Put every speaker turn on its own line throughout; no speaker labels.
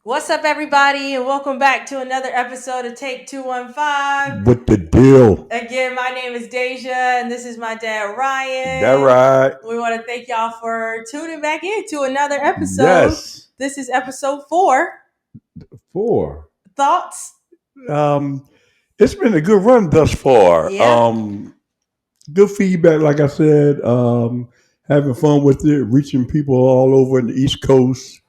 What's up, everybody, and welcome back to another episode of Take 215.
What the deal?
Again, my name is Deja, and this is my dad, Ryan.
That right?
We want to thank y'all for tuning back in to another episode.
Yes.
This is episode 4.
4.
Thoughts?
It's been a good run thus far.
Yeah.
Good feedback, like I said. Having fun with it, reaching people all over in the East Coast.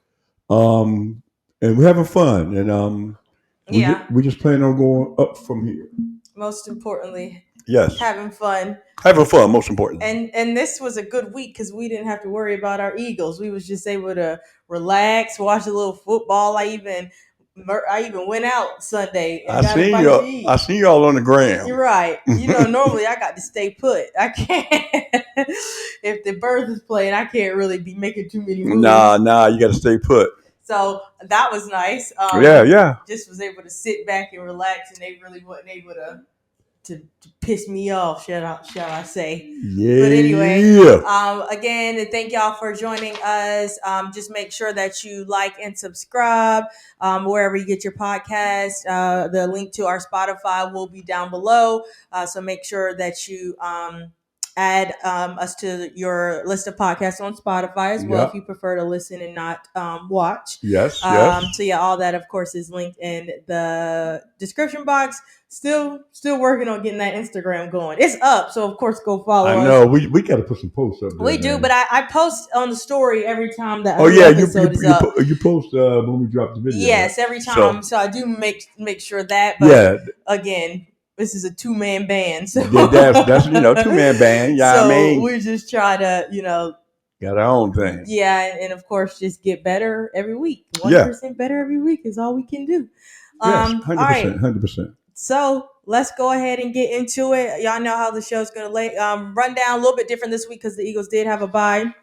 And we're having fun, and we just plan on going up from here.
Most importantly,
yes,
having fun,
most important.
And this was a good week because we didn't have to worry about our Eagles. We was just able to relax, watch a little football. I even went out Sunday. And
I seen y'all on the gram.
You're right. Normally I got to stay put. I can't. If the birds is playing, I can't really be making too many moves.
Nah, you got to stay put.
So that was nice.
Yeah.
Just was able to sit back and relax, and they really wasn't able to piss me off, shall I say.
Yeah.
But anyway, again, thank y'all for joining us. Just make sure that you like and subscribe wherever you get your podcast. The link to our Spotify will be down below. So make sure that you add us to your list of podcasts on Spotify as well, if you prefer to listen and not watch.
Yes.
So yeah, all that of course is linked in the description box. Still working on getting that Instagram going. It's up, so of course go follow us.
I know we got to put some posts up there.
We do, but I post on the story every time that
episode is up. You post when we drop the video.
Yes, every time. So I do make sure that. But again, this is a 2-man band. So
that's 2-man band. Yeah,
so
I mean,
we just try to
got our own thing.
Yeah, and of course just get better every week. 1% better every week is all we can do.
Yes, 100%, 100%.
So let's go ahead and get into it. Y'all know how the show's going to run down a little bit different this week because the Eagles did have a bye.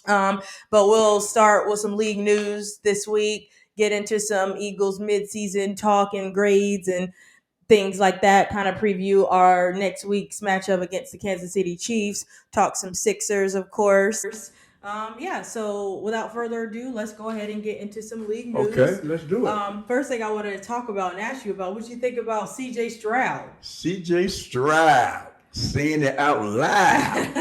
But we'll start with some league news this week, get into some Eagles midseason talk and grades and things like that, kind of preview our next week's matchup against the Kansas City Chiefs, talk some Sixers, of course. So without further ado, let's go ahead and get into some league news.
Okay, let's do it.
First thing I wanted to talk about and ask you about, what you think about CJ Stroud?
CJ Stroud, saying it out loud.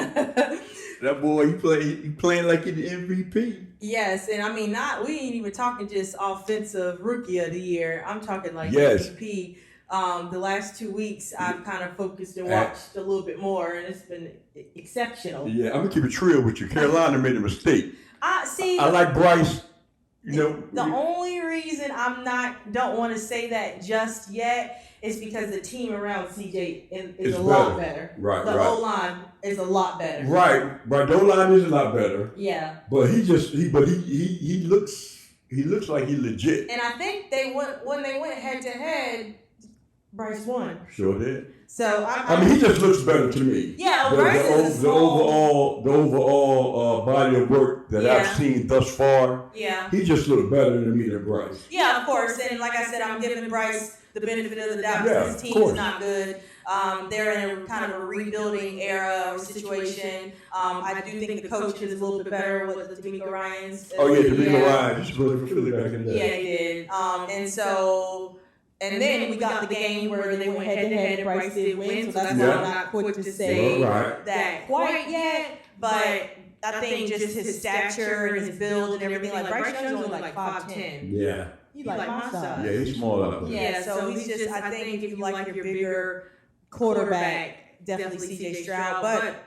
That boy, he playing like an MVP.
Yes, and I mean, we ain't even talking just offensive rookie of the year. I'm talking like MVP. The last 2 weeks, I've kind of focused and watched a little bit more, and it's been exceptional.
Yeah, I'm gonna keep it real with you. Carolina made a mistake.
I
like Bryce.
The only reason don't want to say that just yet is because the team around CJ is a lot better.
Right.
The O-line is a lot better.
Right. The O-line is a lot better.
Yeah.
But he looks like he legit.
And I think when they went head to head, Bryce won.
Sure did.
So
he just looks better to me.
Yeah, Bryce
the overall body of work that I've seen thus far.
Yeah.
He just looks better than me than Bryce.
Yeah, of course. And like I said, I'm giving Bryce the benefit of the doubt because his team is not good. They're in a kind of a rebuilding era or situation. I do think the coach is a little bit better with the DeMeco Ryans.
DeMeco Ryans. He's really for Philly back in the day.
Yeah, he did. And then we got the game where they went head-to-head and Bryce did win, so that's why I'm not quick to say that quite yet. But I think just his stature and his build and everything, like Bryce Young's only like 5'10".
Yeah.
He's like my size.
Yeah, he's small up there.
Yeah, so he's just, I think if you like your bigger quarterback, definitely CJ Stroud. But,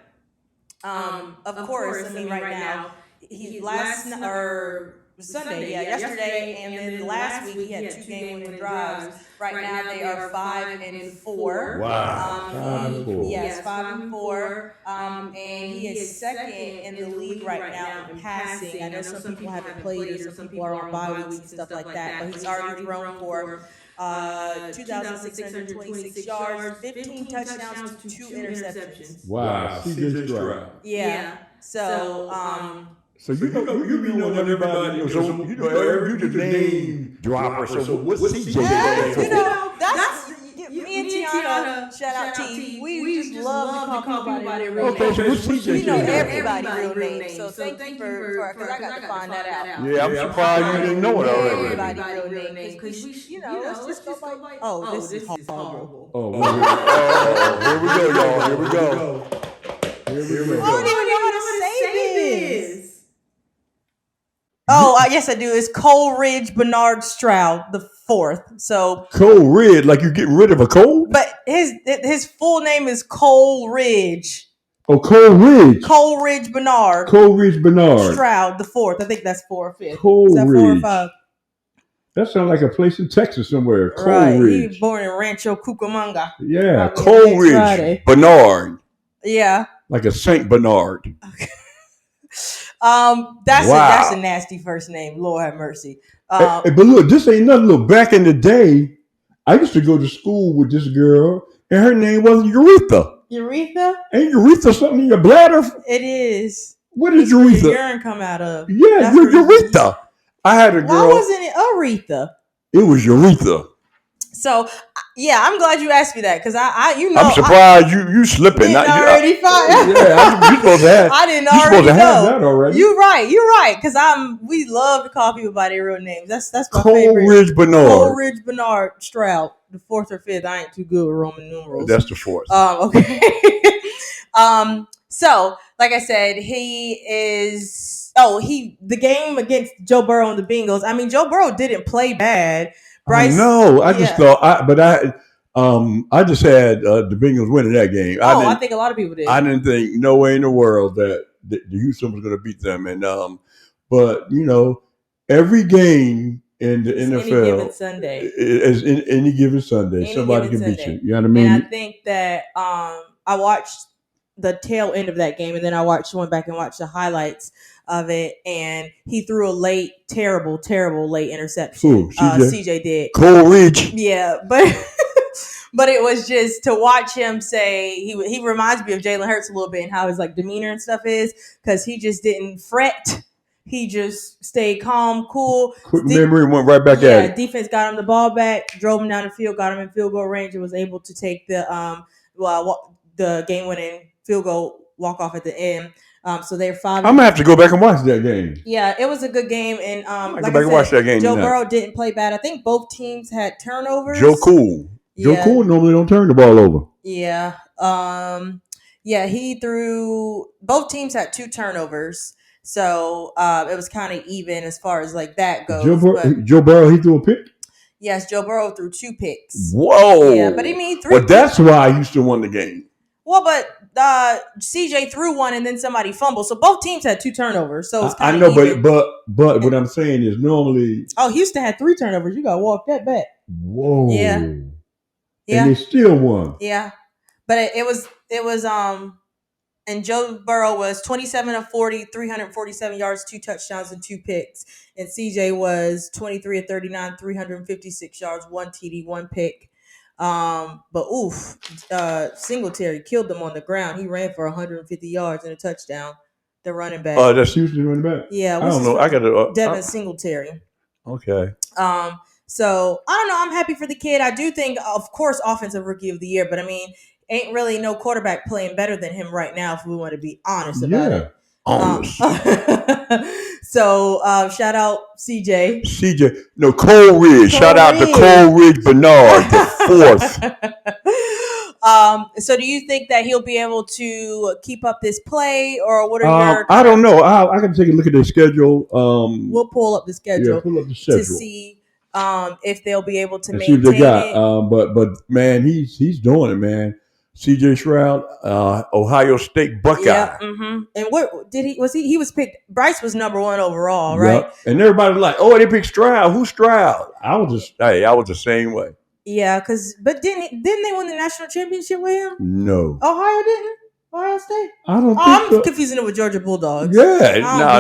of course, I mean, right now, Sunday, yesterday, and then last week he had 2 game-winning drives. Right now they are 5-4.
Wow. 5-4.
Yes, 5-4. And he is second in the league right now in passing. I know some people haven't played or some people are on bye weeks and stuff like that, but he's already thrown for 2,626 yards, 15 touchdowns, 2 interceptions.
Wow. CJ Stroud.
Yeah.
So you know everybody. So you the name dropper. So what's CJ?
That's me and Carolina, shout out T. We just love to call people by their real
Okay,
names.
so what's TJ?
We know everybody's real name. So thank you for because I got to find that out.
Yeah, I'm surprised you didn't know it already.
Everybody real name because let's just go by. Oh, this is horrible.
Oh, here we go, y'all. Here we go.
I don't even know how to say this. Oh, yes, I do. It's Coleridge Bernard Stroud the fourth. So
Coleridge, like you're getting rid of a cold?
But his full name is Coleridge.
Oh, Coleridge.
Coleridge Bernard.
Coleridge Bernard.
Stroud the fourth. I think that's 4 or 5.
Coleridge.
Is that 4 or 5?
That sounds like a place in Texas somewhere. Coleridge.
Right. He was born in Rancho Cucamonga.
Yeah, Coleridge Bernard.
Yeah.
Like a Saint Bernard.
Okay. That's a nasty first name. Lord have mercy.
But look, this ain't nothing. Look, back in the day, I used to go to school with this girl, and her name was Urethra.
Urethra?
Ain't urethra something in your bladder?
It is.
What is urethra?
Your urine come out of.
Yeah, urethra. I had a girl.
Why wasn't it urethra?
It was urethra.
So, yeah, I'm glad you asked me that because
I'm surprised you slipping.
You already fine.
Yeah, you supposed to have.
I didn't
already
supposed to
know.
have
that already.
You're right. Because we love to call people by their real names. That's my favorite.
Coleridge Bernard.
Coleridge Bernard Stroud, the 4th or 5th. I ain't too good with Roman numerals.
That's the 4th.
Okay. So, like I said, he is. The game against Joe Burrow and the Bengals. I mean, Joe Burrow didn't play bad. Bryce,
no, I just thought, I just had the Bengals winning that game.
I think a lot of people did.
I didn't think no way in the world that the Houston was going to beat them, and but every game in the NFL,
any given Sunday,
is in any given Sunday, somebody can beat you. You know what I mean?
And I think that I watched the tail end of that game, and then I went back and watched the highlights of it, and he threw a terrible late interception.
Who?
CJ did.
Coleridge.
Yeah, but but it was just to watch him say he reminds me of Jalen Hurts a little bit and how his demeanor and stuff is, because he just didn't fret. He just stayed calm, cool.
Quick memory, went right back at it.
Defense got him the ball back, drove him down the field, got him in field goal range, and was able to take the game-winning field goal walk off at the end. So they're 5.
I'm gonna have to go back and watch that game.
Yeah, it was a good game, and
go back and watch that game.
Joe Burrow didn't play bad. I think both teams had turnovers.
Joe Cool normally don't turn the ball over.
Yeah. He threw. Both teams had 2 turnovers, so it was kind of even as far as that goes.
Joe Burrow, he threw a pick.
Yes, Joe Burrow threw 2 picks.
Whoa!
Yeah, but he mean 3.
Well, that's why Houston won the game.
Well, but CJ threw one and then somebody fumbled, so both teams had 2 turnovers. So it's
I know, even. but what I'm saying is normally.
Oh, Houston had 3 turnovers. You got to walk that back.
Whoa!
Yeah.
And they still won.
Yeah, but it was and Joe Burrow was 27 of 40, 347 yards, 2 touchdowns, and 2 picks, and CJ was 23 of 39, 356 yards, 1 TD, 1 pick. Singletary killed them on the ground. He ran for 150 yards and a touchdown. The running back.
That's Houston running back.
Yeah,
I don't know. I got to
Devin Singletary.
Okay.
So I don't know. I'm happy for the kid. I do think, of course, offensive rookie of the year, but I mean, ain't really no quarterback playing better than him right now. If we want to be honest about it. So shout out CJ.
Coleridge. Shout out to Coleridge Bernard, the 4th.
So do you think that he'll be able to keep up this play, or what are your?
I don't know. I got to take a look at their schedule.
We'll pull up the schedule.
Yeah, pull up the schedule
to see if they'll be able to
maintain
see what they got.
It. But man, he's doing it, man. CJ Stroud, Ohio State Buckeye.
Yeah, And what did he was? He was picked. Bryce was number 1 overall, right?
Yep. And everybody was like, "Oh, they picked Stroud. Who's Stroud?" I was the same way.
Yeah, but didn't they win the national championship with him?
No,
Ohio didn't. Ohio State.
I don't.
I'm confusing it with Georgia Bulldogs.
Yeah,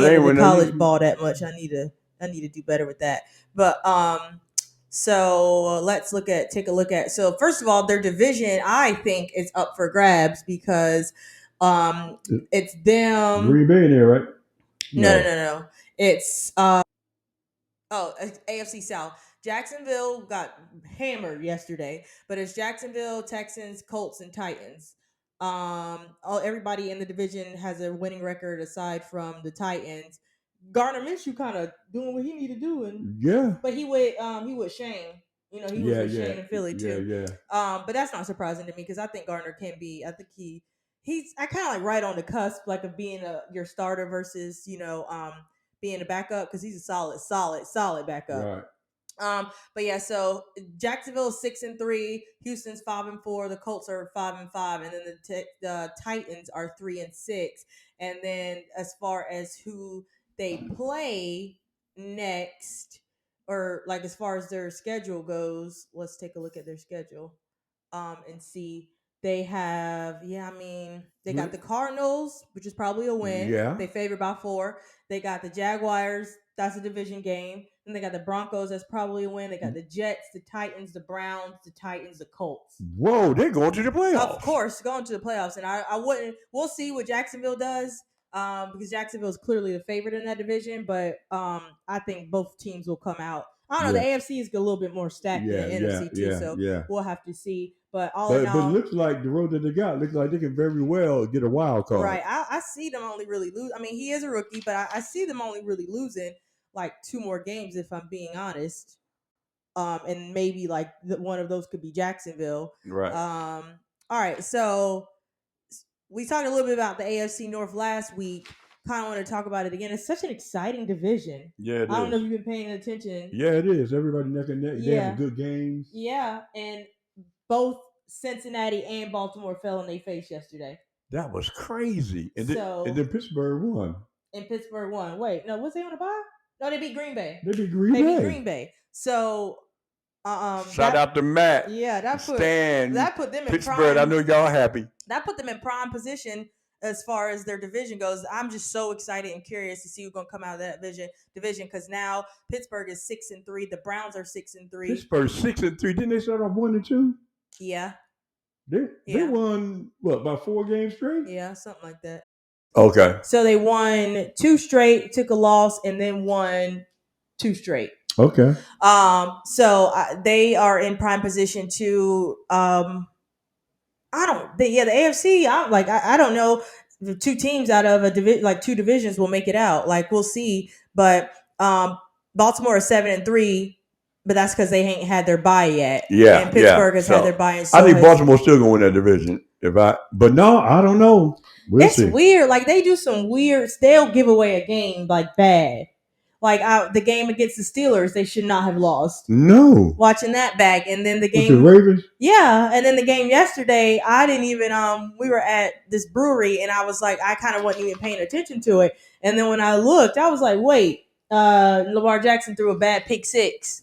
they ain't college ball that much. I need to do better with that. But So let's take a look at. So first of all, their division, I think, is up for grabs because it's them.
Green Bay in there, right?
No. It's Oh, AFC South. Jacksonville got hammered yesterday, but it's Jacksonville, Texans, Colts, and Titans. Everybody in the division has a winning record aside from the Titans. Gardner Minshew kind of doing what he need to do, but he with Shane. He was with Shane in Philly too. But that's not surprising to me because I think Gardner can be. I think he's I kind of like right on the cusp, like of being your starter versus being a backup because he's a solid backup.
Right.
But yeah, so Jacksonville 6-3, Houston's 5-4, the Colts are 5-5, and then the Titans are 3-6. And then as far as who they play next, or like as far as their schedule goes, let's take a look at their schedule, and see. They have, they got the Cardinals, which is probably a win.
Yeah.
They favored by 4. They got the Jaguars. That's a division game. Then they got the Broncos. That's probably a win. They got the Jets, the Titans, the Browns, the Titans, the Colts.
Whoa, they're going to the playoffs.
Of course, going to the playoffs. And I wouldn't. We'll see what Jacksonville does, because Jacksonville is clearly the favorite in that division. But I think both teams will come out. I don't know. The AFC is a little bit more stacked than the NFC too. So we'll have to see. But but it looks
like the road that they got looks like they can very well get a wild card.
Right. I see them only really lose. I mean, he is a rookie, but I see them only really losing like 2 more games if I'm being honest. And maybe like one of those could be Jacksonville.
Right.
All right. So we talked a little bit about the AFC North last week. Kind of want to talk about it again. It's such an exciting division.
Yeah,
I don't know if you've been paying attention.
Yeah, it is. Everybody neck and neck. They have good games.
Yeah, and both Cincinnati and Baltimore fell in their face yesterday.
That was crazy. And then Pittsburgh won.
And Pittsburgh won. Wait, no, was they on a bye? No, they beat Green Bay.
They beat Green
Bay. So,
shout out to Matt.
Yeah, that put them in
Pittsburgh.
prime.
I know y'all happy.
That put them in prime position as far as their division goes. I'm just so excited and curious to see who's gonna come out of that division because now Pittsburgh is 6-3. The Browns are 6-3.
Pittsburgh 6-3. Didn't they start off 1-2?
Yeah.
They won about 4 games straight?
Yeah, something like that.
Okay.
So they won 2 straight, took a loss, and then won 2 straight.
Okay.
So they are in prime position to the AFC. I don't know if 2 teams out of a division, like 2 divisions, will make it out. Like we'll see. But Baltimore is 7-3. But that's because they ain't had their bye yet.
Yeah,
and Pittsburgh has had their bye. And
I think Baltimore's still going to win that division. But no, I don't know. We'll see.
Weird. Like they do some weird. They'll give away a game like bad. Like the game against the Steelers, they should not have lost.
No.
Watching that back, and then the game.
With the Ravens.
Yeah, and then the game yesterday, I didn't even. We were at this brewery, and I was like, I kind of wasn't even paying attention to it. And then when I looked, I was like, wait, Lamar Jackson threw a bad pick 6.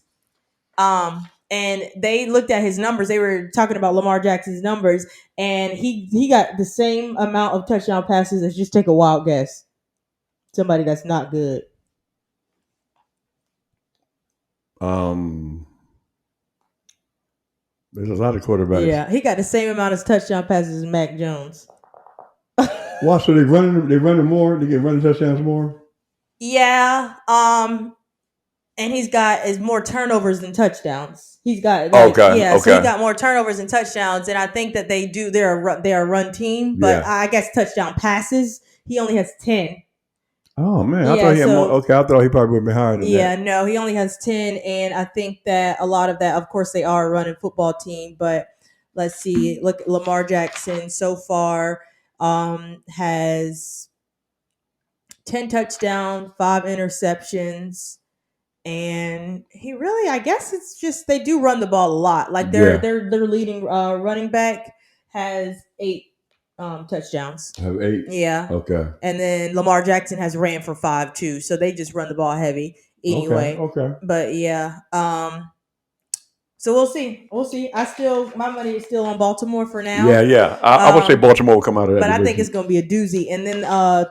And they looked at his numbers. They were talking about Lamar Jackson's numbers, and he got the same amount of touchdown passes as, just take a wild guess, somebody that's not good.
There's a lot of quarterbacks.
Yeah, he got the same amount of touchdown passes as Mac Jones.
Wow, so they running more. They get running touchdowns more.
Yeah. And he's got more turnovers than touchdowns. He's got So he got more turnovers than touchdowns, and I think that they're a run team. But I guess touchdown passes, he only has 10.
Oh man, I thought he had more. Okay, I thought he probably would be higher than that.
Yeah, no, he only has 10, and I think that a lot of that, of course, they are a running football team. But let's see, look, Lamar Jackson so far has 10 touchdowns, 5 interceptions. And he really, I guess it's just they do run the ball a lot. Like their leading running back has 8 touchdowns.
Have 8?
Yeah.
Okay.
And then Lamar Jackson has ran for 5 too. So they just run the ball heavy anyway.
Okay.
But yeah. So we'll see. My money is still on Baltimore for now.
Yeah. I would say Baltimore will come out of that.
But division. I think it's going to be a doozy. And then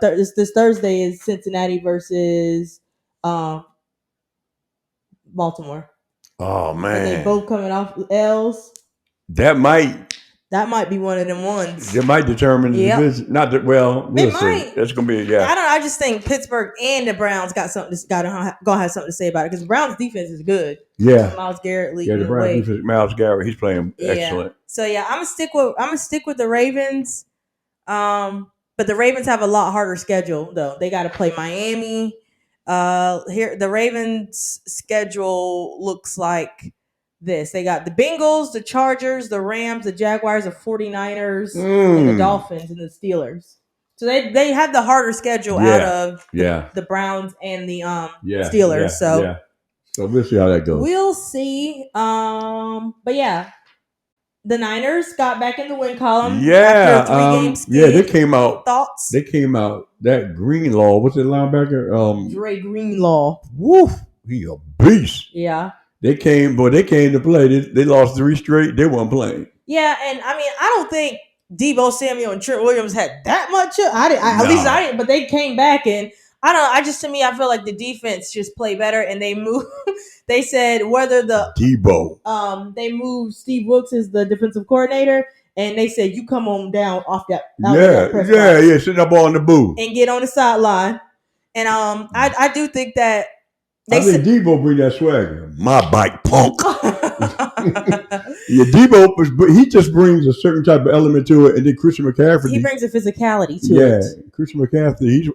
this Thursday is Cincinnati versus Baltimore.
Oh man,
and they both coming off L's.
That might
That might be one of them ones.
It might determine the division. Not that well. We'll see.
might.
It's gonna be
I don't know. I just think Pittsburgh and the Browns got something. Gonna have something to say about it because the Browns defense is good.
Yeah.
Miles Garrett
Yeah,
leading
the
the way.
Browns defense. Miles Garrett, he's playing excellent.
So yeah, I'm gonna stick with the Ravens. But the Ravens have a lot harder schedule though. They got to play Miami. Here the Ravens schedule looks like this. They got the Bengals, the Chargers, the Rams, the Jaguars, the 49ers, and the Dolphins and the Steelers. So they have the harder schedule out of the Browns and the Steelers. So
we'll see how that goes.
We'll see. But yeah. The Niners got back in the win column.
Yeah,
after a 3-game skid.
Yeah, they came out.
Thoughts?
They came out. That Greenlaw, what's that linebacker?
Dre Greenlaw.
Woof, he a beast.
Yeah.
They came to play. They lost 3 straight. They weren't playing.
Yeah, and I mean, I don't think Deebo Samuel and Trent Williams had that much. At least I didn't. But they came back, and I don't know. To me, I feel like the defense just play better, and they move. They said whether the
Deebo.
They moved Steve Wilkes as the defensive coordinator, and they said you come on down off that.
Sitting up on the booth
and get on the sideline. And I do think that.
I think Deebo bring that swagger. My bike, punk. Yeah, Deebo, he just brings a certain type of element to it, and then Christian McCaffrey.
He brings a physicality to it.
Yeah, Christian McCaffrey,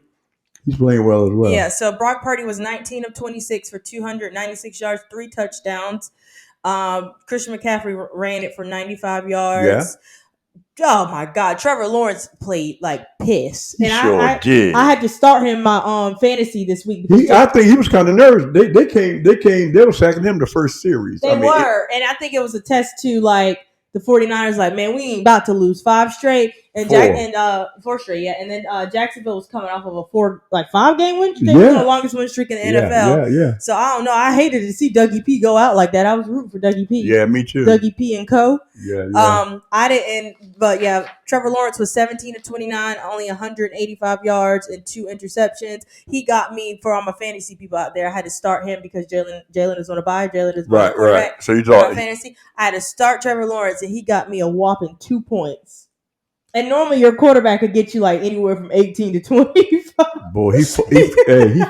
he's playing well as well.
Yeah, so Brock Purdy was 19 of 26 for 296 yards, 3 touchdowns. Christian McCaffrey ran it for 95 yards.
Yeah.
Oh my God, Trevor Lawrence played like piss, and
I did.
I had to start him my fantasy this week.
I think he was kind of nervous. They were sacking him the first series.
And I think it was a test to like the 49ers. Like, man, we ain't about to lose 5 straight, and 4 straight, yeah. And then Jacksonville was coming off of a 5-game win streak. Yeah, the longest win streak in the NFL. Yeah. So I don't know. I hated to see Dougie P go out like that. I was rooting for Dougie P.
Yeah, me too.
Dougie P and co.
Yeah.
I didn't, but yeah, Trevor Lawrence was 17 of 29, only 185 yards and 2 interceptions. He got me for all my fantasy people out there. I had to start him because Jalen is on a bye. Jalen is
right. So you thought
fantasy. I had to start Trevor Lawrence, and he got me a whopping 2 points. And normally your quarterback could get you like anywhere from 18 to 25.
Boy, he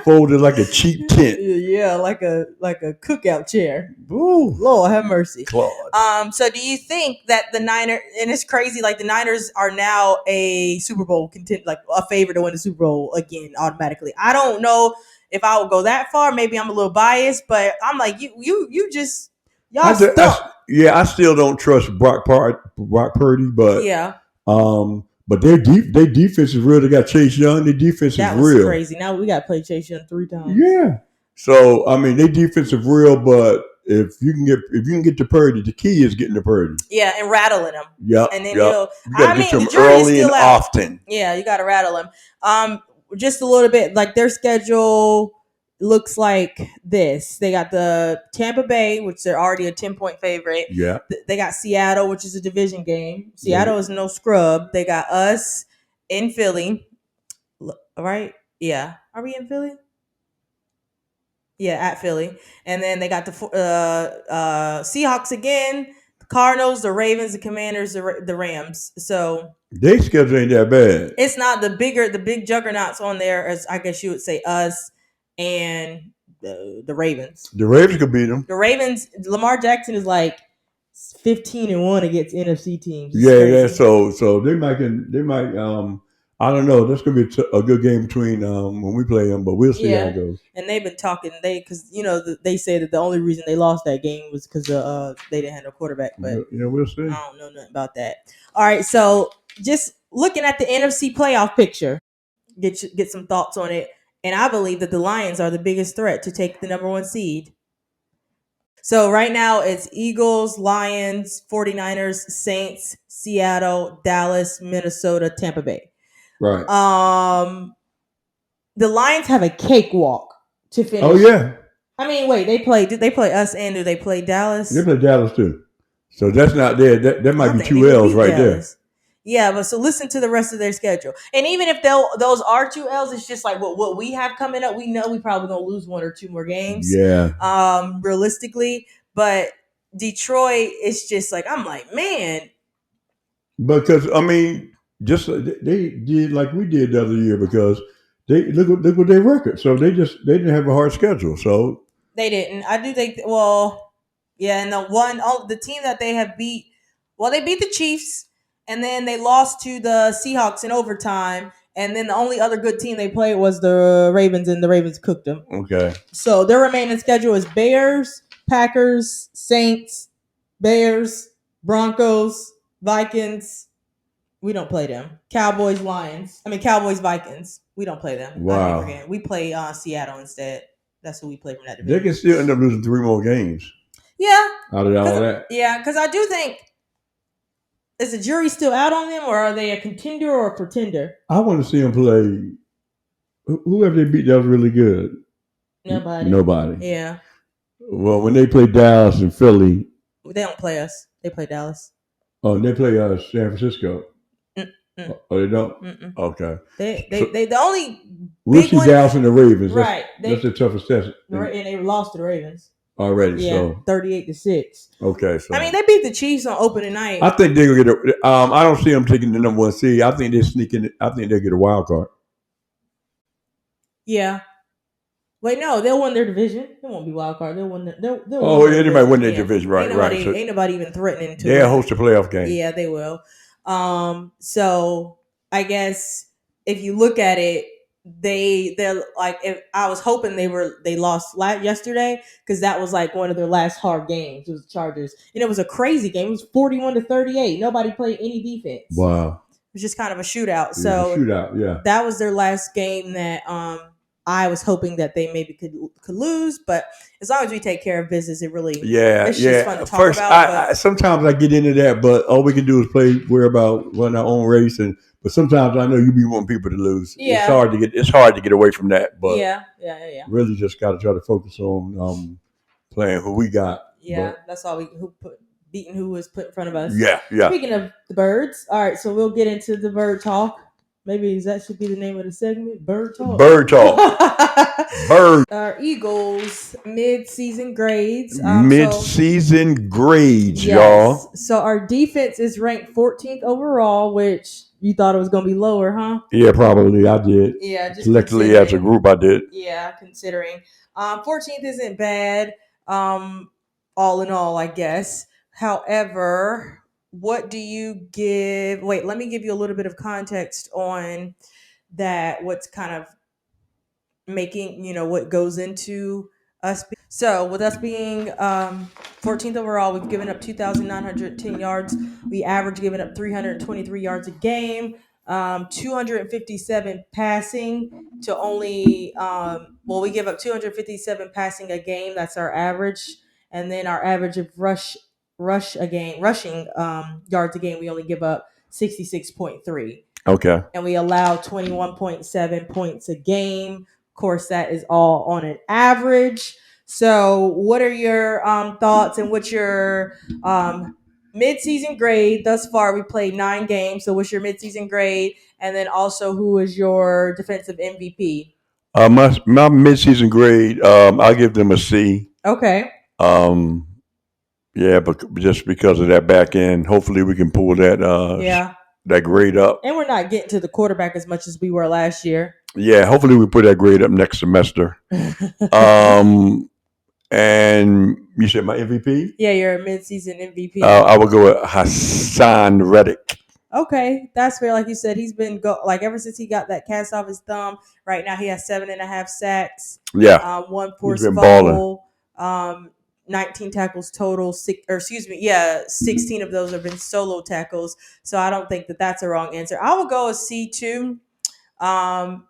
folded like a cheap tent.
Yeah, like a cookout chair. Ooh, Lord have mercy.
Claude.
So do you think that the Niners, and it's crazy, like the Niners are now a Super Bowl like a favorite to win the Super Bowl again automatically? I don't know if I would go that far. Maybe I'm a little biased, but I'm like you just y'all stuck.
I still don't trust Brock Purdy, but
yeah.
But their defense is real. They got Chase Young. Their defense is real.
That's crazy. Now we got to play Chase Young 3 times.
Yeah. So I mean, their defense is real, but if you can get to Purdy, the key is getting to Purdy.
Yeah, and rattling him.
Yeah.
And then
you got to get to him early and often.
Yeah, you got to rattle him. Just a little bit. Like their schedule looks like this. They got the Tampa Bay, which they're already a 10-point favorite.
Yeah.
They got Seattle, which is a division game. Seattle is no scrub. They got us in Philly. Right? Yeah. Are we in Philly? Yeah, at Philly. And then they got the Seahawks again, the Cardinals, the Ravens, the Commanders, the Rams. So
their schedule ain't that bad.
It's not the big juggernauts on there, as I guess you would say us and the Ravens.
The Ravens could beat them.
The Ravens, Lamar Jackson is like 15-1 against NFC teams.
Yeah. So they might. I don't know. That's gonna be a good game between when we play them, but we'll see how it goes.
And they've been talking. Because they say that the only reason they lost that game was because they didn't have no quarterback. But
we'll see.
I don't know nothing about that. All right, so just looking at the NFC playoff picture, get some thoughts on it. And I believe that the Lions are the biggest threat to take the number 1 seed. So right now it's Eagles, Lions, 49ers, Saints, Seattle, Dallas, Minnesota, Tampa Bay.
Right.
The Lions have a cakewalk to finish.
Oh yeah.
I mean, wait, did they play us and do they play Dallas?
They play Dallas too. So that's not there. That might be 2 L's right Dallas. There.
Yeah, but so listen to the rest of their schedule. And even if those are 2 L's, it's just like what we have coming up. We know we probably gonna lose 1 or 2 more games.
Yeah.
Realistically. But Detroit, it's just like, I'm like, man,
Because I mean, just they did like we did the other year because they look what their record. So they didn't have a hard schedule. So
They didn't. I do think. Well, yeah, and the team that they have beat. Well, they beat the Chiefs, and then they lost to the Seahawks in overtime. And then the only other good team they played was the Ravens, and the Ravens cooked them.
okay,
So their remaining schedule is Bears, Packers, Saints, Bears, Broncos, Vikings. We don't play them. Cowboys, Vikings. We don't play them.
Wow.
I keep forgetting. We play Seattle instead. That's who we play from that
they
division.
can still end up losing 3 more games
Yeah,
out of all that.
yeah, because I do think, is the jury still out on them, or are they a contender or a pretender?
I want to see them play. Who have they beat that was really good? Nobody.
Yeah,
Well, when they play Dallas and Philly,
they don't play us. They play Dallas.
oh, they play San Francisco.
Mm-mm.
Oh, they don't.
Mm-mm.
Okay.
They the only
we'll
big
see
one,
Dallas and the Ravens.
right?
That's the toughest test.
And they lost to the Ravens
Already,
yeah,
so
38-6.
Okay, so
I mean, they beat the Chiefs on opening night.
I think they're gonna get a. I don't see them taking the number 1 seed. I think they're sneaking. I think they'll get a wild card.
Yeah. Wait, no, they'll win their division. They won't be wild card. They'll win.
Anybody win their division, right?
Ain't nobody even threatening to.
They'll host a playoff game.
Yeah, they will. So I guess if you look at it, they're like, if I was hoping they lost yesterday, because that was like one of their last hard games. It was the Chargers, and it was a crazy game. It was 41-38. Nobody played any defense.
Wow.
It was just kind of a shootout.
It was a shootout, yeah.
That was their last game that I was hoping that they maybe could lose, but as long as we take care of business, it's just fun to talk about.
Sometimes I get into that, but all we can do is worry about running our own race, but sometimes I know you be wanting people to lose.
Yeah.
It's hard to get away from that, but
yeah.
Really just got to try to focus on playing who we got.
Yeah, that's all beating who was put in front of us.
Yeah.
Speaking of the birds, all right, so we'll get into the bird talk. Maybe that should be the name of the segment, Bird Talk.
Bird Talk. Bird.
Our Eagles mid-season grades.
Mid-season grades,
yes.
y'all.
So our defense is ranked 14th overall, which you thought it was going to be lower, huh?
Yeah, probably. I did.
Yeah, just
collectively as a group, I did.
Yeah, considering 14th isn't bad. All in all, I guess. However, what do you give? Wait, let me give you a little bit of context on that. What's kind of making, what goes into us. So with us being 14th overall, we've given up 2,910 yards. We average giving up 323 yards a game. 257 passing to only we give up 257 passing a game. That's our average. And then our average of rushing yards a game, we only give up 66.3.
Okay.
And we allow 21.7 points a game. Of course, that is all on an average. So what are your thoughts, and what's your mid-season grade thus far? We played 9 games. So what's your mid-season grade? And then also, who is your defensive MVP?
My mid-season grade, I'll give them a C.
Okay.
Yeah, but just because of that back end, hopefully we can pull that that grade up.
And we're not getting to the quarterback as much as we were last year.
Yeah, hopefully we put that grade up next semester. And you said my MVP?
Yeah, your mid-season MVP.
I would go with Hassan Reddick.
Okay, that's fair. Like you said, he's been ever since he got that cast off his thumb. Right now, he has 7.5 sacks.
Yeah,
1 forced fumble. 19 tackles total. 16 of those have been solo tackles. So I don't think that that's a wrong answer. I will go a C2.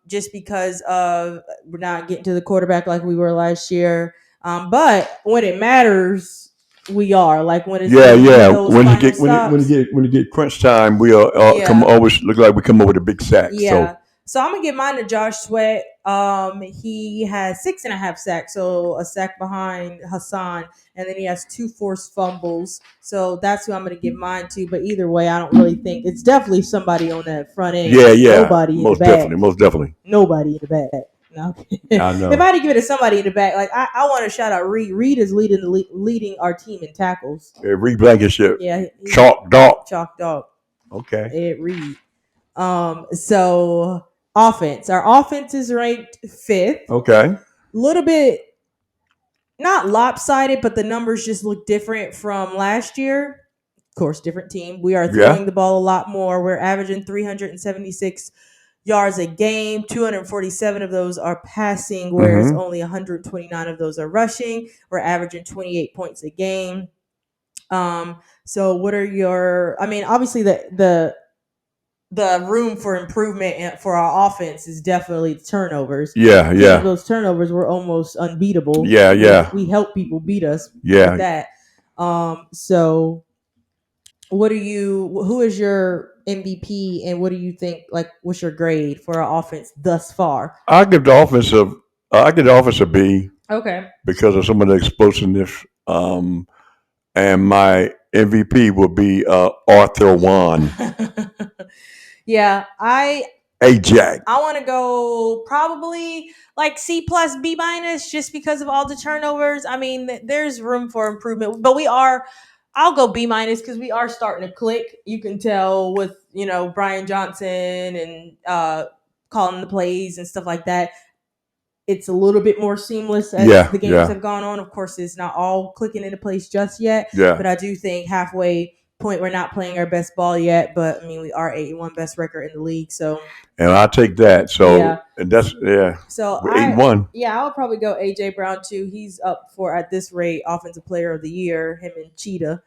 Just because of we're not getting to the quarterback like we were last year. But when it matters, we are. Like when it's
when you get crunch time, we always look like we come up with a big sack.
Yeah. So I'm gonna give mine to Josh Sweat. He has 6.5 sacks, so a sack behind Hassan, and then he has 2 forced fumbles. So that's who I'm gonna give mine to. But either way, I don't really think it's definitely somebody on that front end.
Yeah.
Nobody
most
in the back.
Most definitely.
Nobody in the back. No.
I know.
If I had to give it to somebody in the back, like I want to shout out Reed. Reed is leading our team in tackles.
Yeah, Reed Blankenship.
Yeah.
Chalk dog.
Chalk dog.
Okay.
Ed Reed. So offense. Our offense is ranked 5th.
Okay.
A little bit not lopsided, but the numbers just look different from last year. Of course, different team. We are throwing
Yeah.
the ball a lot more. We're averaging 376 yards a game. 247 of those are passing, whereas
Mhm.
only 129 of those are rushing. We're averaging 28 points a game. So what are your? I mean, obviously the room for improvement for our offense is definitely turnovers.
Yeah.
Because of
Yeah.
those turnovers, we're almost unbeatable.
Yeah. Yeah.
We help people beat us
Yeah.
with that. So what are you? Who is your MVP, and what do you think? Like, what's your grade for our offense thus far?
I give the offensive. I give the offense a B
Okay.
because of some of the explosiveness. And my MVP will be Arthur Wan.
Yeah,
Hey Jack.
I want to go probably like C plus B minus just because of all the turnovers. I mean, there's room for improvement, but I'll go B minus because we are starting to click. You can tell with Brian Johnson and calling the plays and stuff like that. It's a little bit more seamless as
Yeah.
the games have gone on. Of course, it's not all clicking into place just yet,
Yeah.
but I do think halfway point we're not playing our best ball yet. But I mean, we are 8-1 best record in the league, so
And I take that. So
yeah.
and that's
So
We're 8-1.
I would probably go AJ Brown too. He's up for at this rate offensive player of the year. Him and Cheetah,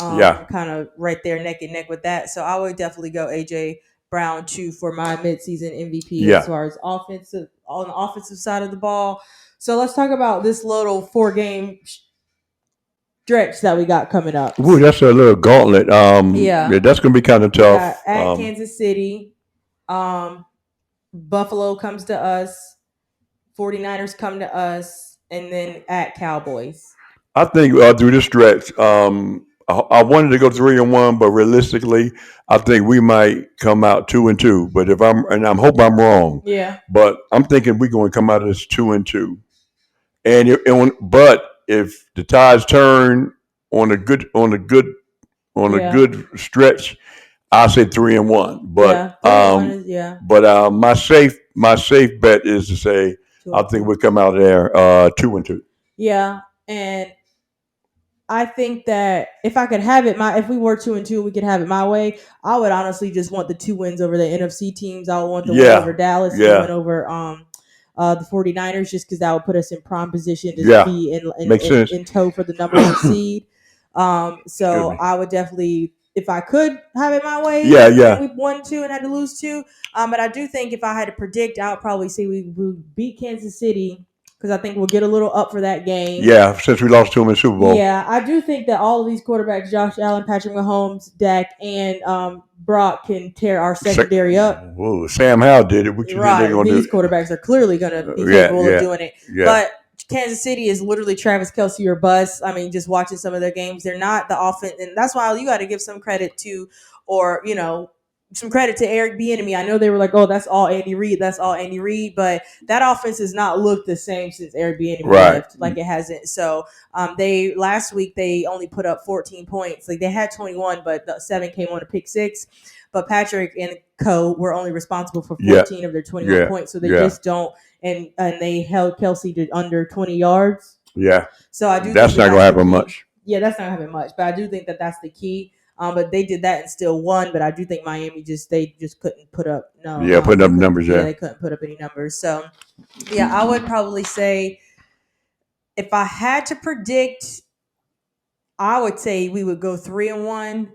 Yeah.
kind of right there neck and neck with that. So I would definitely go AJ Brown too for my midseason MVP
Yeah.
as far as offensive on the offensive side of the ball. So let's talk about this little 4-game stretch that we got coming up.
Ooh, that's a little gauntlet.
Yeah.
That's gonna be kind of
We got
tough.
at Kansas City, Buffalo comes to us, 49ers come to us, and then at Cowboys.
I think through this stretch, I wanted to go 3-1, but realistically, I think we might come out 2-2. But I'm hope I'm wrong.
Yeah.
But I'm thinking we're going to come out of this 2-2. But if the tides turn on a good
Yeah.
good stretch, I say 3-1. But
yeah, 3-1 is yeah.
but my safe bet is to say I think we'll come out of there 2-2.
Yeah, and I think that if I could have it, if we were 2-2, we could have it my way. I would honestly just want the 2 wins over the NFC teams. I would want the win over Dallas and the win over the 49ers, just because that would put us in prime position to be in tow for the number 1 seed. So I would definitely, if I could have it my way, we won 2 and had to lose 2. But I do think if I had to predict, I would probably say we would beat Kansas City, because I think we'll get a little up for that game.
Yeah, since we lost to them in the Super Bowl.
Yeah, I do think that all of these quarterbacks, Josh Allen, Patrick Mahomes, Dak, and Brock, can tear our secondary up.
Whoa, Sam Howell did it. What you think they're going to do?
These quarterbacks are clearly going to be capable of doing it.
Yeah.
But Kansas City is literally Travis Kelce or bust. I mean, just watching some of their games, they're not the offense. And that's why you got to give some credit to, or, some credit to Eric Bieniemy. I know they were like, "Oh, that's all Andy Reid. That's all Andy Reid," but that offense has not looked the same since Eric Bieniemy left. Like, it hasn't. So, they last week they only put up 14 points. Like, they had 21, but the 7 came on a pick 6. But Patrick and co were only responsible for 14 of their 21 points. So they just don't. And they held Kelce to under 20 yards.
Yeah.
So I do.
That's not going to happen much.
Yeah, that's not going to happen much. But I do think that that's the key. But they did that and still won. But I do think Miami just couldn't put up
putting up numbers.
Yeah, they couldn't put up any numbers. So yeah, I would probably say if I had to predict, I would say we would go 3-1,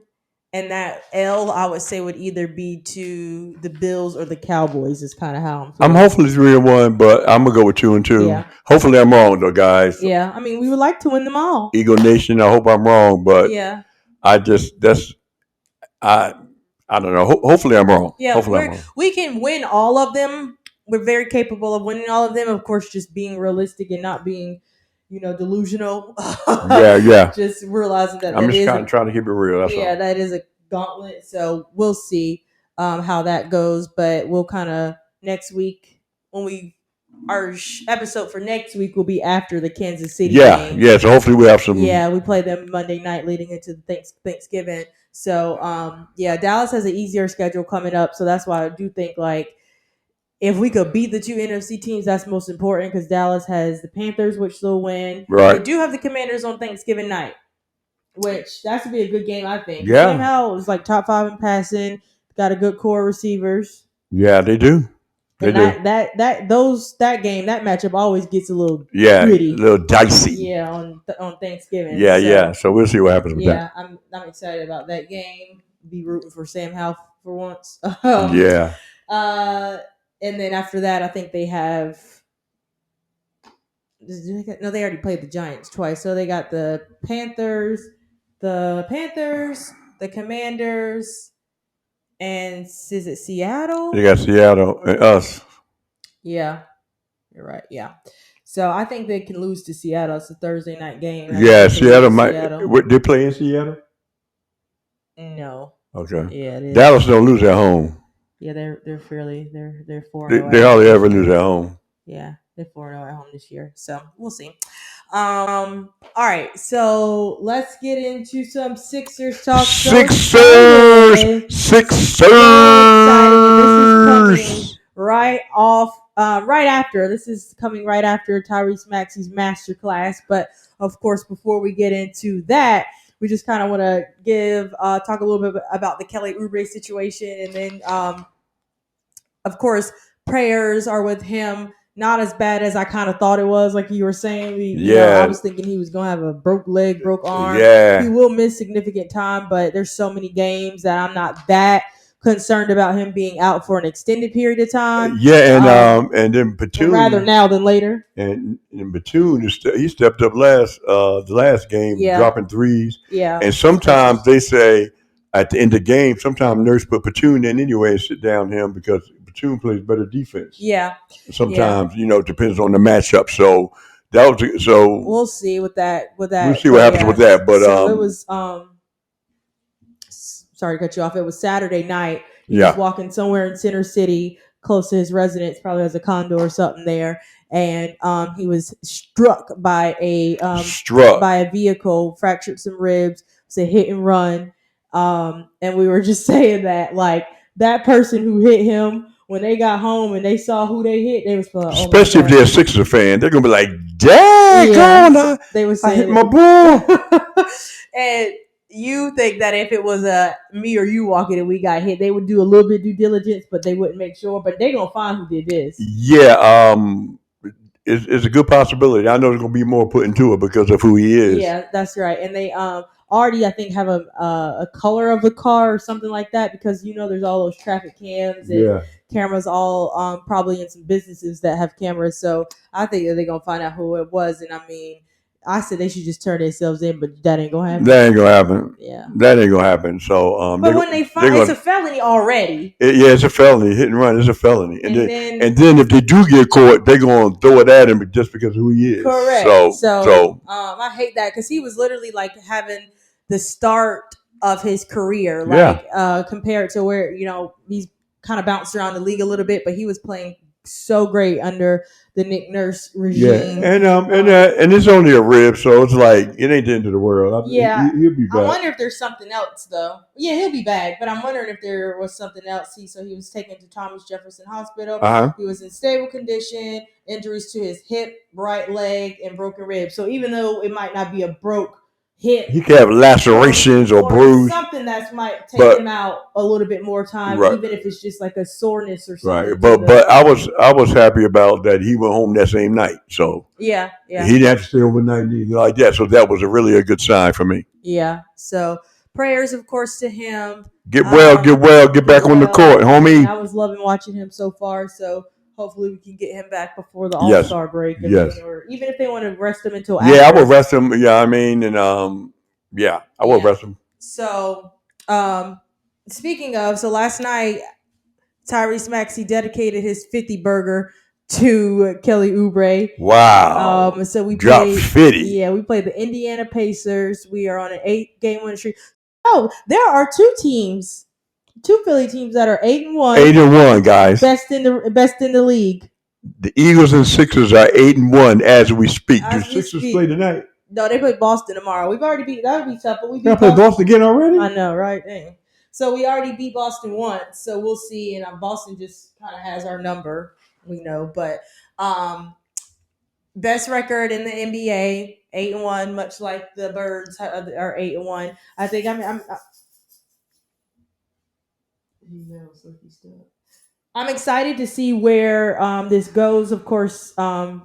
and that L I would say would either be to the Bills or the Cowboys. Is kind of how
I'm hopefully 3-1, but I'm gonna go with 2-2.
Yeah.
Hopefully I'm wrong though, guys.
Yeah, I mean we would like to win them all.
Eagle Nation. I hope I'm wrong, but
yeah.
I don't know. Hopefully I'm wrong.
Yeah,
hopefully I'm wrong.
We can win all of them. We're very capable of winning all of them. Of course, just being realistic and not being, delusional.
Yeah.
Just realizing that
I'm just kind of trying to keep it real. That's all.
That is a gauntlet. So we'll see how that goes. But we'll kind of next week our episode for next week will be after the Kansas City game.
Yeah. So hopefully we have some.
Yeah, we play them Monday night leading into Thanksgiving. So Dallas has an easier schedule coming up. So that's why I do think like if we could beat the two NFC teams, that's most important because Dallas has the Panthers, which they'll win.
Right.
They do have the Commanders on Thanksgiving night, which that should be a good game, I think.
Yeah.
Sam Howell is like top 5 in passing, got a good core of receivers.
Yeah, they do. They
and
do.
that matchup always gets a little
gritty, a little dicey.
Yeah, on Thanksgiving.
Yeah. So we'll see what happens with that.
Yeah, I'm excited about that game. Be rooting for Sam Howell for once.
Yeah.
And then after that, I think they have. No, they already played the Giants twice. So they got the Panthers, the Commanders, and is it Seattle?
They got Seattle and us.
Yeah, you're right. Yeah. So I think they can lose to Seattle. It's a Thursday night game.
Yeah, Seattle might. They play in Seattle?
No.
Okay.
Yeah, it is.
Dallas don't lose at home.
Yeah, they're 4-0.
They hardly ever lose at home.
Yeah, they're 4-0 at home this year. So we'll see. All right, so let's get into some Sixers talk.
Sixers.
This is coming right after. This is coming right after TYRESE Maxey's masterclass. But of course, before we get into that, we just kind of want to talk a little bit about the Kelly Oubre situation, and then, of course, prayers are with him. Not as bad as I kind of thought it was, like you were saying. I was thinking he was going to have a broke leg, broke arm.
Yeah. He
will miss significant time, but there's so many games that I'm not that concerned about him being out for an extended period of time.
Yeah, and then Batum,
rather now than later.
And Batum, he stepped up the last game, dropping threes.
Yeah.
And sometimes they say at the end of the game, sometimes Nurse put Batum in anyway and sit down him because Batum plays better defense.
Yeah.
Sometimes, it depends on the matchup. So that was
we'll see with that.
We'll see what happens with that. But
so it was sorry to cut you off. It was Saturday night. He was walking somewhere in Center City, close to his residence, probably has a condo or something there. And he was struck by a vehicle, fractured some ribs. It's a hit and run. And we were just saying that, like, that person who hit him, when they got home and they saw who they hit, they was like,
especially if they're a Sixers fan, they're gonna be like, "Dang,
they were saying
I hit my boy."
And you think that if it was me or you walking and we got hit, they would do a little bit due diligence, but they wouldn't make sure. But they're gonna find who did this.
Yeah, it's a good possibility. I know there's gonna be more put into it because of who he is.
Yeah, that's right. And they already, I think, have a color of the car or something like that because there's all those traffic cams and cameras all probably in some businesses that have cameras. So I think that they're gonna find out who it was. And I mean, I said they should just turn themselves in, but that ain't gonna happen.
That ain't gonna happen.
Yeah,
that ain't gonna happen. So,
but when they find, it's a felony already.
It's a felony. Hit and run is a felony. And then if they do get caught, they're gonna throw it at him just because of who he is.
Correct. So I hate that because he was literally like having the start of his career, compared to where he's kind of bounced around the league a little bit, but he was playing so great under the Nick Nurse regime.
Yeah, and it's only a rib, so it's like it ain't the end of the world.
Yeah,
he'll be back.
I wonder if there's something else though. Yeah, he'll be back, but I'm wondering if there was something else. He was taken to Thomas Jefferson Hospital. He was in stable condition. Injuries to his hip, right leg, and broken rib. So even though it might not be a broke hit,
he could have lacerations or bruise,
something that might take him out a little bit more time, even if it's just like a soreness or something.
Right, but I was happy about that he went home that same night, so he didn't have to stay overnight and anything like that. So that was really a good sign for me.
Yeah. So prayers, of course, to him.
Get back on the court, homie.
I was loving watching him so far. So hopefully we can get him back before the All-Star break. Or even if they want to rest him until after.
I would rest him. Yeah, I mean, and I would rest him.
So, speaking of, last night, TYRESE Maxey dedicated his 50 burger to Kelly Oubre.
Wow.
So we
dropped 50.
Yeah, we played the Indiana Pacers. We are on an 8-game winning streak. Oh, there are two Philly teams that are 8-1.
8-1, guys.
Best in the league.
The Eagles and Sixers are 8-1 as we speak. Do Sixers play tonight?
No, they play Boston tomorrow. We've already beat. That would be tough, but we beat
Y'all play Boston again already?
I know, right? Dang. So we already beat Boston once, so we'll see. And Boston just kind of has our number, we know. But best record in the NBA, 8-1, much like the Birds are 8-1. I think I'm excited to see where this goes. Of course, the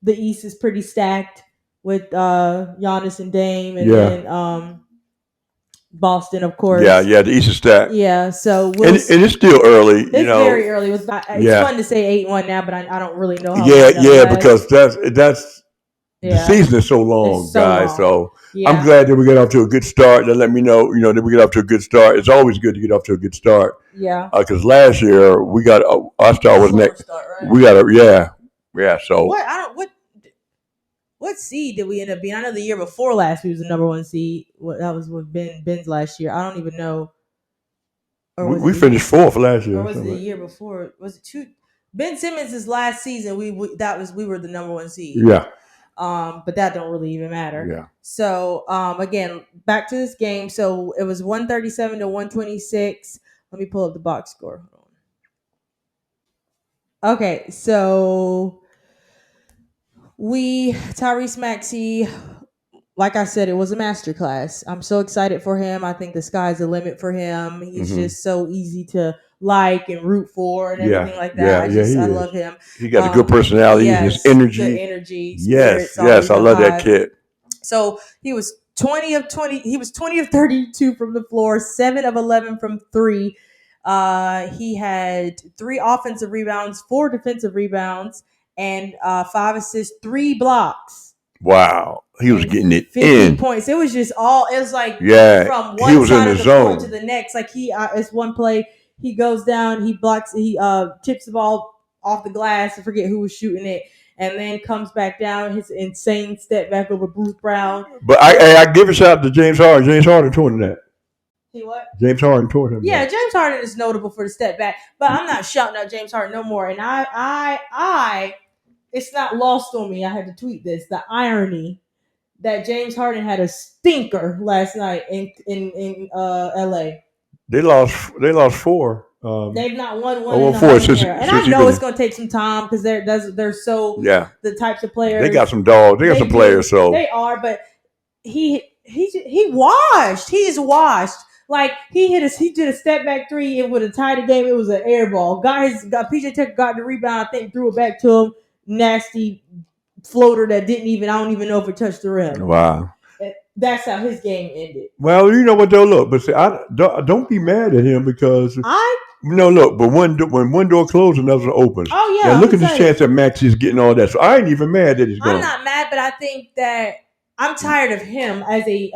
East is pretty stacked with Giannis and Dame, and then Boston, of course.
Yeah, the East is stacked.
Yeah, so
and it's still early.
It's very early. It's fun to say 8-1 now, but I don't really know how.
Because that's the season is so long, guys. So I'm glad that we get off to a good start. That let me know, that we get off to a good start. It's always good to get off to a good start.
Yeah.
Because last year we got our start was next. Start, right? We got So
what seed did we end up being? I know the year before last we was the number 1 seed. That was with Ben's last year. I don't even know.
We finished 4th last year.
Or was it the year before? Was it 2? Ben Simmons' last season, we were the number 1 seed.
Yeah.
But that don't really even matter.
Yeah.
So again, back to this game. So it was 137 to 126. Let me pull up the box score. Okay, so Tyrese Maxey, like I said, it was a masterclass. I'm so excited for him. I think the sky's the limit for him. He's just so easy to like and root for and everything like that. I love him.
He got a good personality, his energy.
Good energy.
Yes, I love that kid.
So he was 20 of 32 from the floor, 7 of 11 from 3. He had 3 offensive rebounds, 4 defensive rebounds, and 5 assists, 3 blocks.
Wow, he was getting it
50
in
points. It was just all. It was like from one
he was
side
in
of the
zone
court to the next. Like it's one play. He goes down. He blocks. He tips the ball off the glass. I forget who was shooting it, and then comes back down. His insane step back over Bruce Brown.
But I give a shout out to James Harden. James Harden toward that.
He what?
James Harden toward him.
Yeah, James Harden is notable for the step back, but I'm not shouting out James Harden no more. And I it's not lost on me. I had to tweet this. The irony that James Harden had a stinker last night in LA.
They lost 4.
They've not won one in 4 since, and I know it's going to take some time because they're so the types of players.
They got some dogs. They got some players. So
they are, but he washed. He is washed. Like he did a step back 3. It would have tied the game. It was an air ball. PJ Tucker got the rebound. I think threw it back to him. Nasty floater that didn't even. I don't even know if it touched the rim.
Wow.
That's how his game ended.
Well, you know what though. Look, but see, don't be mad at him because look. But when one door closed, another one opens.
Oh yeah.
And look at the chance that Maxey is getting all that. So I ain't even mad that he's going.
I'm not mad, but I think that I'm tired of him as a.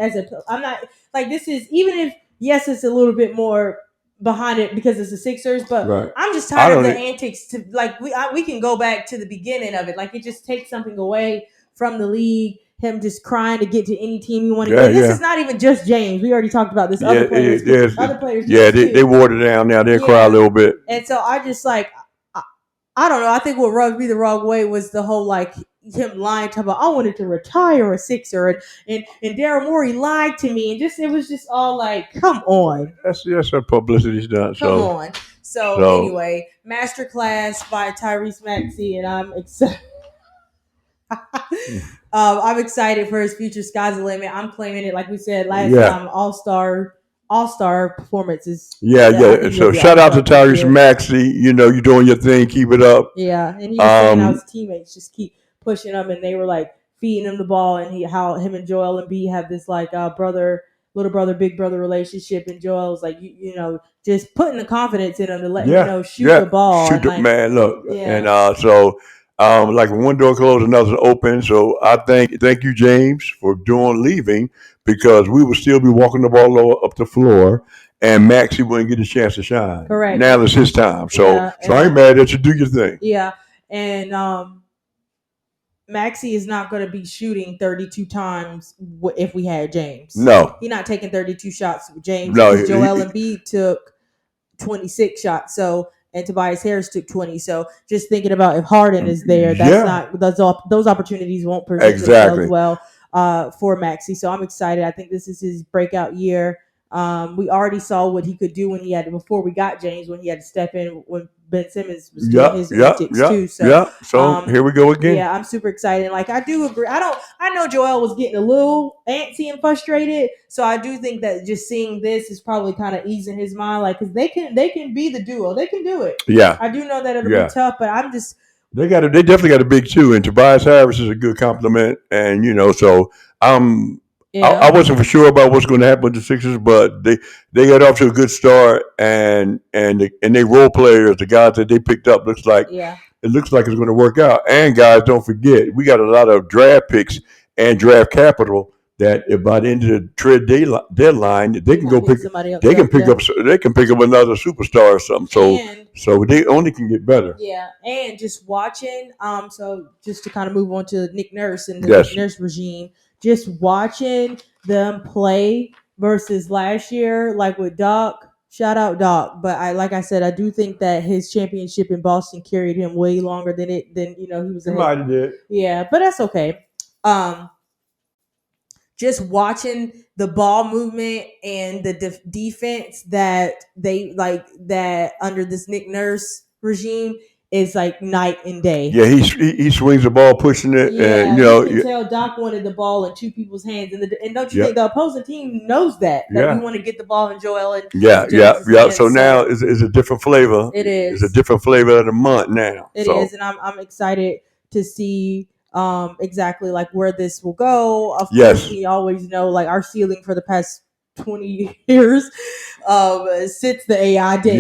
I'm not like this is even if yes, it's a little bit more behind it because it's the Sixers, but I'm just tired of the antics. To like we can go back to the beginning of it. Like it just takes something away from the league. Him just crying to get to any team you want to get. This is not even just James. We already talked about this. Other players.
They water down now. They cry a little bit.
And so I just like, I don't know. I think what rubbed me the wrong way was the whole like him lying to about I wanted to retire a Sixer and Daryl Morey lied to me and it was just all like, come on.
That's what publicity's done.
Come on. So anyway, masterclass by Tyrese Maxey, and I'm excited. I'm excited for his future. Sky's the limit. I'm claiming it, like we said last time. All-star performances.
So shout out to Tyrese Maxey. You know, you're doing your thing. Keep it up.
Yeah, and he was saying how his teammates just keep pushing him, and they were like feeding him the ball, and how him and Joel Embiid have this like little brother, big brother relationship, and Joel was like, you know, just putting the confidence in him to let him shoot the ball.
Man, look, and like when one door closed, another open. So I thank you, James, for leaving because we would still be walking the ball up the floor, and Maxey wouldn't get a chance to shine.
Correct.
Now it's his time. So I ain't mad that you do your thing.
Yeah, and Maxey is not going to be shooting 32 times if we had James.
No,
he's not taking 32 shots with James.
No,
Joel Embiid took 26 shots. So. And Tobias Harris took 20. So just thinking about if Harden is there, that's not those opportunities won't present themselves well. for Maxey. So I'm excited. I think this is his breakout year. We already saw what he could do when he had before we got James, when he had to step in when Ben Simmons was doing his antics too. So
here we go again.
yeah, I'm super excited. Like I do agree. I know Joel was getting a little antsy and frustrated. So I do think that just seeing this is probably kind of easing his mind. Like because they can be the duo. They can do it.
Yeah,
I do know that it'll be tough, but I'm just
they definitely got a big two, and TYRESE Harris is a good compliment, and so I wasn't for sure about what's going to happen with the Sixers, but they got off to a good start, and they role players, the guys that they picked up, looks like it's going to work out. And guys, don't forget, we got a lot of draft picks and draft capital that if by the end of the trade deadline, they can go pick. They can pick up. They can pick up another superstar or something. So they only can get better.
Yeah, and just watching. So just to kind of move on to Nick Nurse and the Nick Nurse regime, just watching them play versus last year, like with Doc. Shout out Doc, but like I said, I do think that his championship in Boston carried him way longer than he was.
He might have did.
Yeah, but that's okay. Just watching the ball movement and the defense that they that under this Nick Nurse regime is like night and day.
Yeah, he swings the ball, pushing it, and
you can tell Doc wanted the ball in two people's hands, and don't you think the opposing team knows that we want to get the ball in Joel and
hands. So now it's a different flavor.
It is.
It's a different flavor of the month now.
It is, and I'm excited to see exactly like where this will go. Of course, we always know like our ceiling for the past 20 years since the AI days.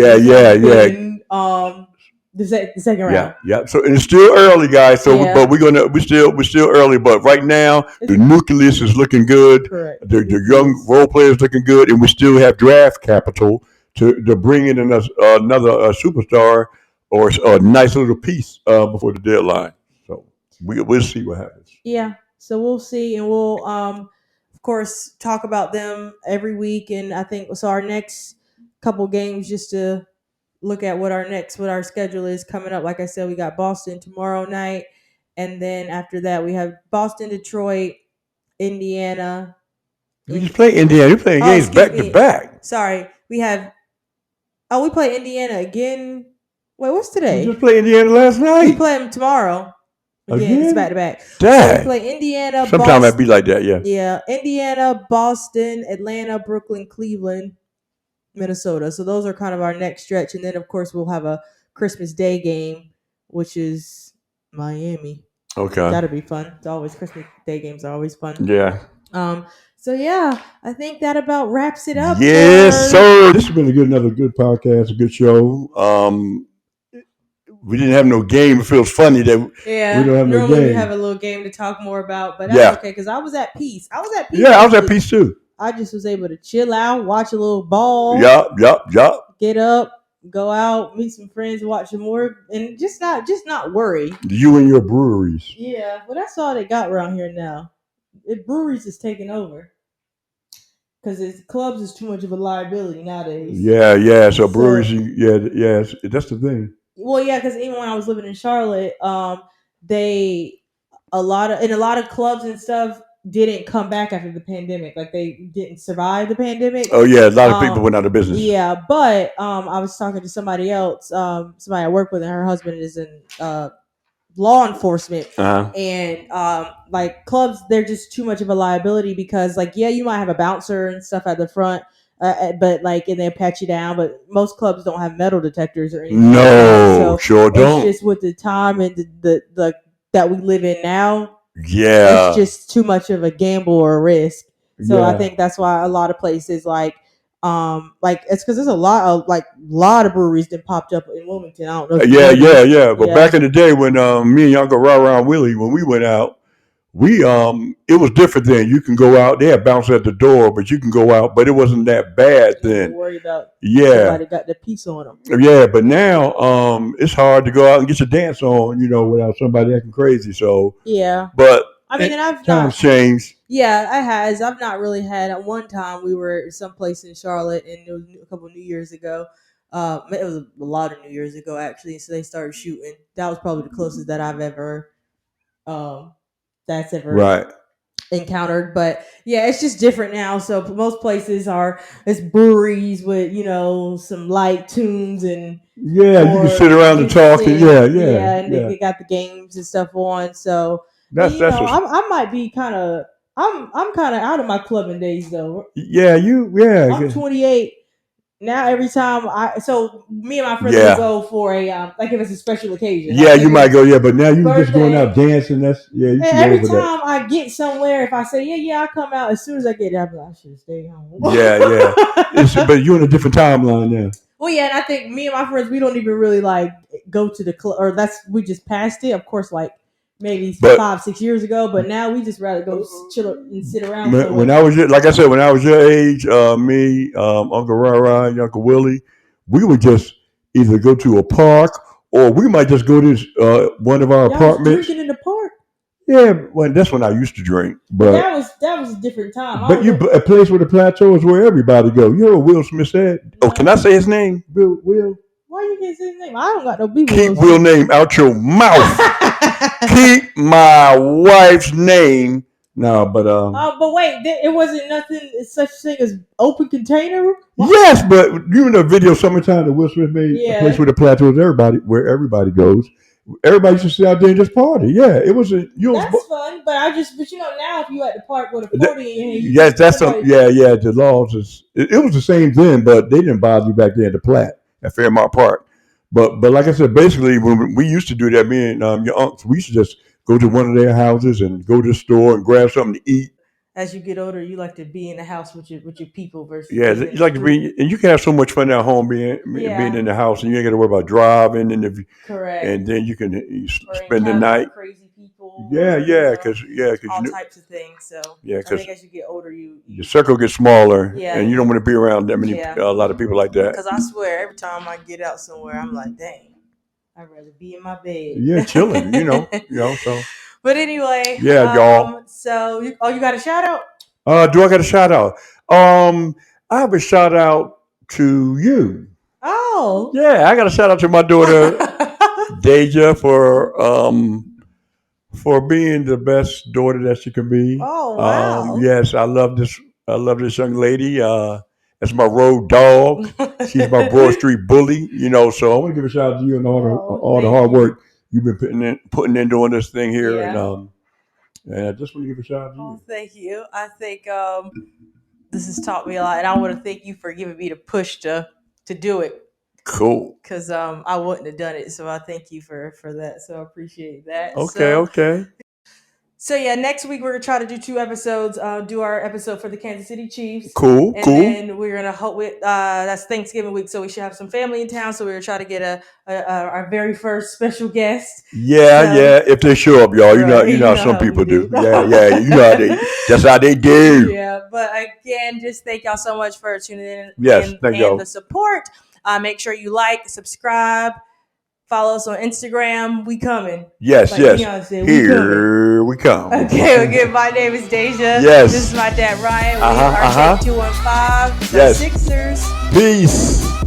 The second round.
Yeah. So and it's still early, guys. So but we're still early. But right now the nucleus is looking good.
Correct.
The young role players looking good, and we still have draft capital to bring in another superstar or a nice little piece before the deadline. So we'll see what happens.
Yeah. So we'll see, and we'll of course talk about them every week. And I think so. Our next couple games, just to look at what our schedule is coming up. Like I said, we got Boston tomorrow night, and then after that we have Boston, Detroit, Indiana.
We just play Indiana. We're playing games back to back.
Sorry, we play Indiana again. Wait, what's today?
We just played Indiana last night.
We play them tomorrow. Again? It's back to back.
So
we play Indiana.
Sometimes it'd be like that, yeah.
Yeah, Indiana, Boston, Atlanta, Brooklyn, Cleveland, Minnesota. So those are kind of our next stretch, and then of course we'll have a Christmas Day game, which is Miami.
Okay,
that'll be fun. It's always Christmas Day games are always fun.
Yeah.
So yeah, I think that about wraps it up.
Yes, sir. This has been another good podcast, a good show. We didn't have no game. It feels funny that we don't have no game.
We have a little game to talk more about, but that's okay because I was at peace.
Yeah, I was at peace too.
I just was able to chill out, watch a little ball.
Yup.
Get up, go out, meet some friends, watch some more, and just not worry.
You and your breweries.
Yeah, well, that's all they got around here now. Breweries is taking over because clubs is too much of a liability nowadays.
Yeah. So breweries, that's the thing.
Well, yeah, because even when I was living in Charlotte, a lot of clubs and stuff didn't come back after the pandemic. Like they didn't survive the pandemic.
Oh yeah, a lot of people went out of business.
Yeah, but I was talking to somebody else, somebody I work with, and her husband is in law enforcement, and like clubs, they're just too much of a liability because like you might have a bouncer and stuff at the front. But like, and they'll pat you down. But most clubs don't have metal detectors or anything.
No, sure don't.
It's just with the time and the that we live in now.
Yeah,
it's just too much of a gamble or a risk. So I think that's why a lot of places like it's because there's a lot of breweries that popped up in Wilmington. I don't know.
Yeah. But back in the day when me and Uncle Ra Willie, when we went out. It was different then. You can go out. They had bounce at the door, but you can go out. But it wasn't that bad then.
Worry about somebody got the piece on them.
Yeah, but now it's hard to go out and get your dance on, without somebody acting crazy. So but
I mean, and I've
times changed.
Yeah, it has. I've not really had. At one time, we were someplace in Charlotte, and it was a couple of New Years ago. It was a lot of New Years ago actually. So they started shooting. That was probably the closest that I've ever. That's ever
right.
encountered. But yeah, it's just different now. So most places it's breweries with some light tunes and
Yeah, you can sit around and talk, and
and they got the games and stuff on. So
That's
I might be kind of I'm kind of out of my clubbing days though. I'm 28 now. Every time me and my friends will go for a like if it's a special occasion.
Yeah,
like
you might go. Yeah, but now you just going out dancing. That's you
every time I get somewhere, if I say I come out, as soon as I get there, I should stay home.
But you're in a different timeline now.
Well, yeah, and I think me and my friends, we don't even really like go to the club, or we just passed it. Of course, like maybe 5-6 years ago, but now we just rather go chill and sit around.
When I was like I said, when I was your age, me, Uncle Rara, and Uncle Willie, we would just either go to a park or we might just go to one of our apartments.
Drinking in the park.
Yeah, well, that's when I used to drink. But
that was a different time.
But a place with a plateau is where everybody go. You know what Will Smith said? No. Oh, can I say his name? Will.
Why you can't say his name? I don't got no B.
Keep Will name out your mouth. Keep my wife's name. No, but
but wait, it wasn't nothing such thing as open container.
What? Yes, but you know the video summertime that Will Smith made, a place with a plateau is where everybody goes. Everybody should sit out there and just party. Yeah, it was a.
That's fun, but now if you at the park with a 40
yes, that's some. Yeah. The laws is it was the same then, but they didn't bother you back there at the Platte at Fairmont Park. But like I said, basically when we used to do that, me and your uncles, we used to just go to one of their houses and go to the store and grab something to eat.
As you get older, you like to be in the house with your people versus
you like to be, and you can have so much fun at home being in the house, and you ain't got to worry about driving, and
correct,
and then you can spend the night.
Crazy people,
because
all types of things. So I think as you get older,
your circle gets smaller, and you don't want to be around that many a lot of people like that.
Because I swear, every time I get out somewhere, I'm like, dang, I'd rather be in my bed.
Yeah, chilling, so.
But anyway,
y'all.
So, you got a shout out?
Do I got a shout out? I have a shout out to you.
Oh,
yeah, I got a shout out to my daughter Deja for being the best daughter that she can be.
Oh, wow.
Yes, I love this young lady. That's my road dog. She's my Broad Street bully. So I want to give a shout out to you and all the hard work you've been putting in doing this thing here, and I just want to give a shout out to you.
Oh, thank you. I think this has taught me a lot, and I want to thank you for giving me the push to do it.
Cool.
Because I wouldn't have done it, so I thank you for that. So I appreciate that.
Okay.
So yeah, next week we're gonna try to do 2 episodes. Do our episode for the Kansas City Chiefs.
Cool.
And we're gonna hope that's Thanksgiving week, so we should have some family in town. So we're gonna try to get our very first special guest.
Yeah. If they show up, y'all, you know how some people do. Yeah. You know that's how they do.
Yeah, but again, just thank y'all so much for tuning in.
Yes, thank y'all.
The support. Make sure you like, subscribe. Follow us on Instagram. We coming.
Yes. Here we come.
Okay, again, my name is Deja.
Yes.
This is my dad, Ryan. We are 215. The Sixers.
Peace.